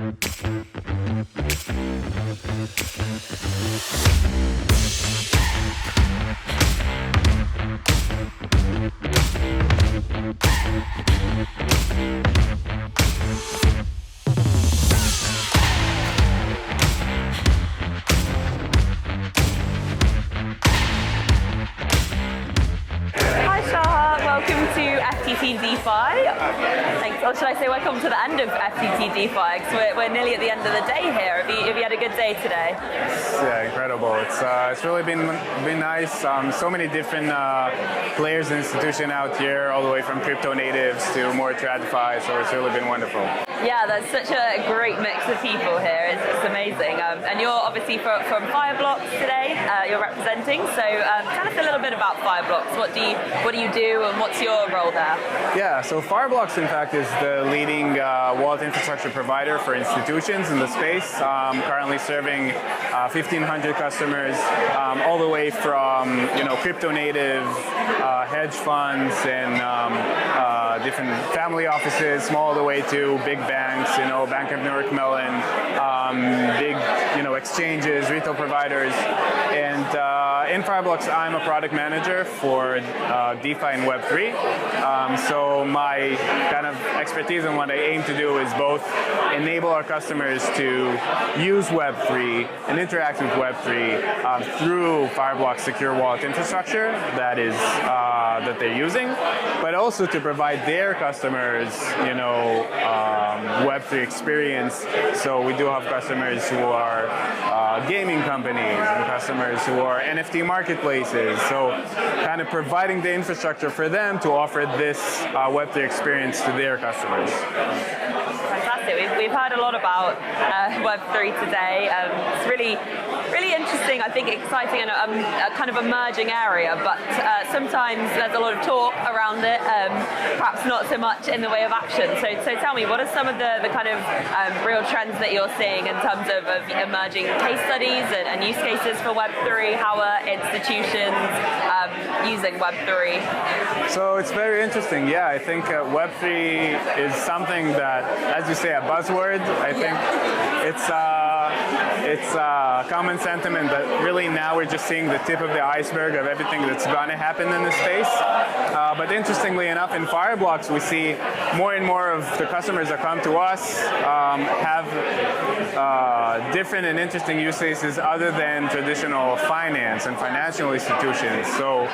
Hi Shahar, welcome to FTT DeFi. Thanks. Or should I say welcome to the end of FTT DeFi, because we're nearly at the end of the day here. Have you had a good day today? Yeah, incredible. It's really been nice. So many different players and institutions out here, all the way from crypto natives to more TradFi, so it's really been wonderful. Yeah, there's such a great mix of people here. It's amazing. And you're obviously from Fireblocks today. You're representing. So tell us a little bit about Fireblocks. What do you do, and what's your role there? Yeah, so Fireblocks, in fact, is the leading wallet infrastructure provider for institutions in the space. Currently serving 1,500 customers, all the way from crypto native, hedge funds, and different family offices, all the way to big banks, Bank of New York Mellon, big, exchanges, retail providers. And in Fireblocks, I'm a product manager for DeFi and Web3. So my kind of expertise and what I aim to do is both enable our customers to use Web3 and interact with Web3 through Fireblocks secure wallet infrastructure that they're using, but also to provide their customers, Web3 experience. So we do have customers who are gaming companies and customers who are NFT marketplaces. So kind of providing the infrastructure for them to offer this Web3 experience to their customers. Fantastic. We've heard a lot about Web3 today. It's really interesting, I think exciting, and a kind of emerging area, but sometimes there's a lot of talk around it, perhaps not so much in the way of action. So tell me, what are some of the kind of real trends that you're seeing in terms of emerging case studies and use cases for Web3? How are institutions using Web3? So it's very interesting. Yeah, I think Web3 is something that, as you say, a buzzword. I think it's a common sentiment that really now we're just seeing the tip of the iceberg of everything that's going to happen in this space. But interestingly enough, in Fireblocks, we see more and more of the customers that come to us have different and interesting use cases other than traditional finance and financial institutions. So,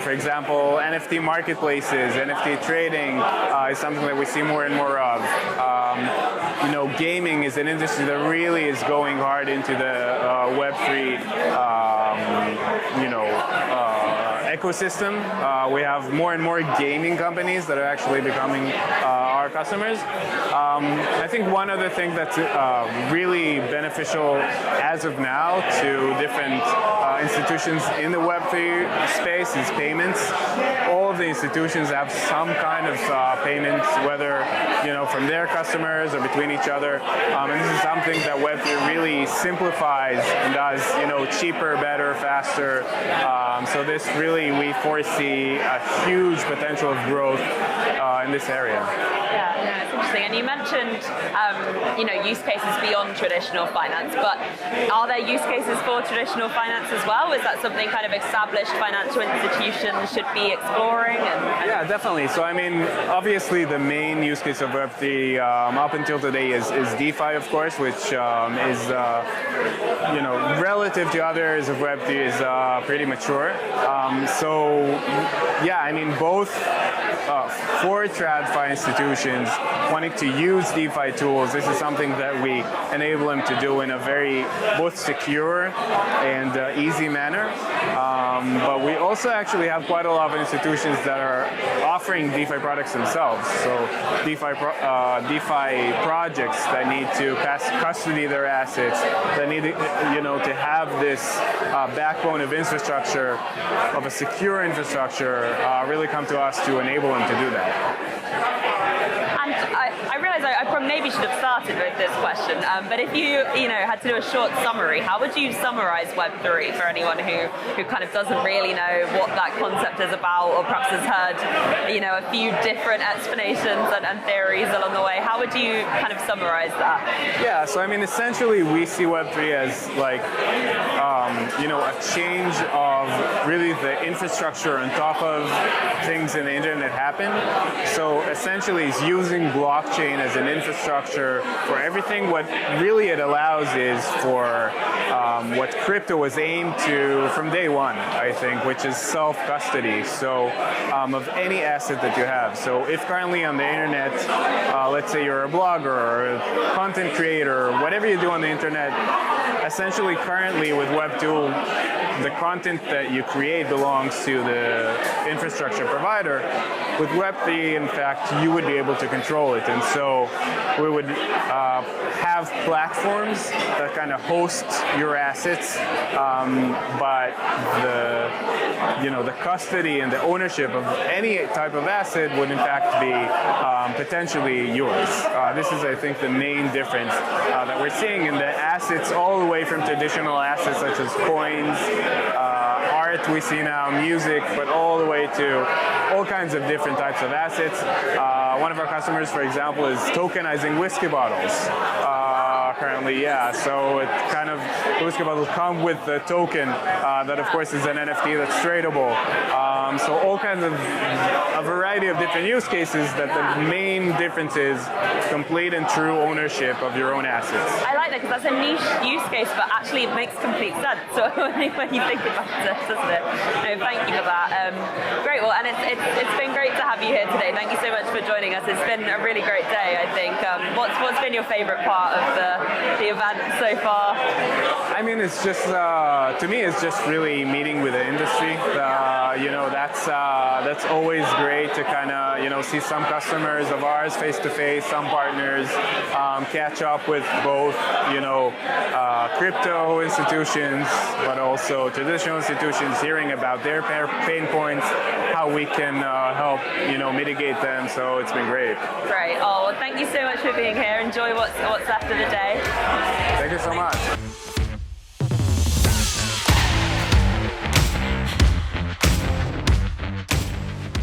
for example, NFT marketplaces, NFT trading is something that we see more and more of. Gaming is an industry that really is going hard into the Web3, ecosystem. We have more and more gaming companies that are actually becoming our customers. I think one other thing that's really beneficial as of now to different institutions in the Web3 space is payments. All of the institutions have some kind of payments, whether from their customers or between each other. And this is something that Web3 really simplifies and does, cheaper, better, faster. So this really, we foresee a huge potential of growth in this area. Yeah, it's interesting. And you mentioned, use cases beyond traditional finance, but are there use cases for traditional finance as well? Is that something kind of established financial institutions should be exploring? Yeah, definitely. So, obviously the main use case of Web3 up until today is DeFi, of course, which is, relative to others of Web3 is pretty mature. Both for TradFi institutions wanting to use DeFi tools, this is something that we enable them to do in a very both secure and easy manner. But we also actually have quite a lot of institutions that are offering DeFi products themselves. So DeFi projects that need to custody their assets, that need to have this backbone of infrastructure, of a secure infrastructure, really come to us to enable them to do that. And I realize from maybe should have started with this question, but if you had to do a short summary, how would you summarize Web3 for anyone who kind of doesn't really know what that concept is about, or perhaps has heard a few different explanations and theories along the way? How would you kind of summarize that? Yeah, so I mean, essentially we see Web3 as like, a change of really the infrastructure on top of things in the internet happen. So essentially it's using blockchain as an infrastructure for everything. What really it allows is for what crypto was aimed to from day one, I think, which is self-custody. So of any asset that you have. So if currently on the internet, let's say you're a blogger or a content creator, or whatever you do on the internet, essentially currently with Web2, the content that you create belongs to the infrastructure provider. With Web3, in fact, you would be able to control it. And so we would have platforms that kind of host your assets, but the custody and the ownership of any type of asset would in fact be potentially yours. This is, I think, the main difference that we're seeing in the assets, all the way from traditional assets such as coins, art we see now, music, but all the way to all kinds of different types of assets. One of our customers, for example, is tokenizing whiskey bottles. Currently, yeah. So it kind of, the whiskey bottles come with the token that, of course, is an NFT that's tradable. So all kinds of a variety of different use cases. That the main difference is complete and true ownership of your own assets. I like that, because that's a niche use case, but actually it makes complete sense when you think about it, doesn't it? No, thank you for that. Great. Well, and it's been great to have you here today. Thank you so much for joining us. It's been a really great day, I think. What's been your favorite part of the event so far? I mean, it's just to me, it's just really meeting with the industry. That's always great to kind of see some customers of ours face to face, some partners, catch up with both crypto institutions, but also traditional institutions, hearing about their pain points, how we can help mitigate them. So it's been great. Great. Oh, well, thank you so much for being here. Enjoy what's left of the day. Thank you so much.